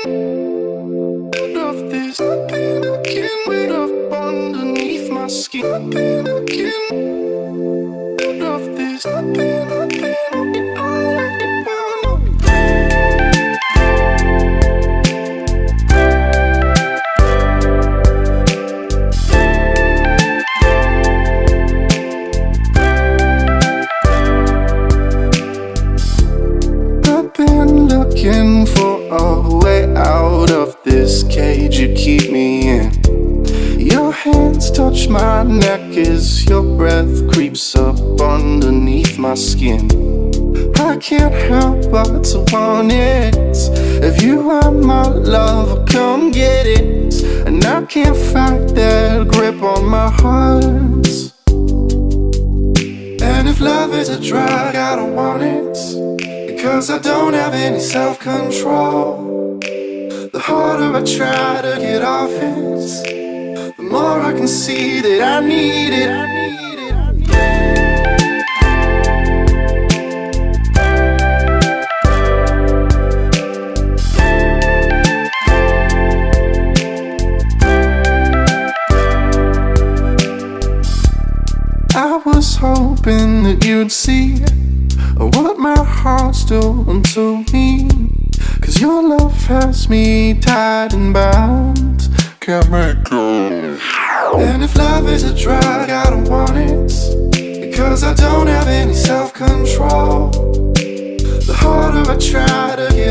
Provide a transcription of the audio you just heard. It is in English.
of this. I've been looking right up underneath my skin. I've been looking of this. I've been looking for a way out of this cage you keep me in. Your hands touch my neck as your breath creeps up underneath my skin. I can't help but to want it. If you are my love, come get it. And I can't fight that grip on my heart. And if love is a drug, I don't want it, because I don't have any self-control. The harder I try to get off it, the more I can see that I need it. I was hoping that you'd see what my heart's doing to me, 'cause your love has me tied and bound, can't let go. And if love is a drug, I don't want it, because I don't have any self-control. The harder I try to get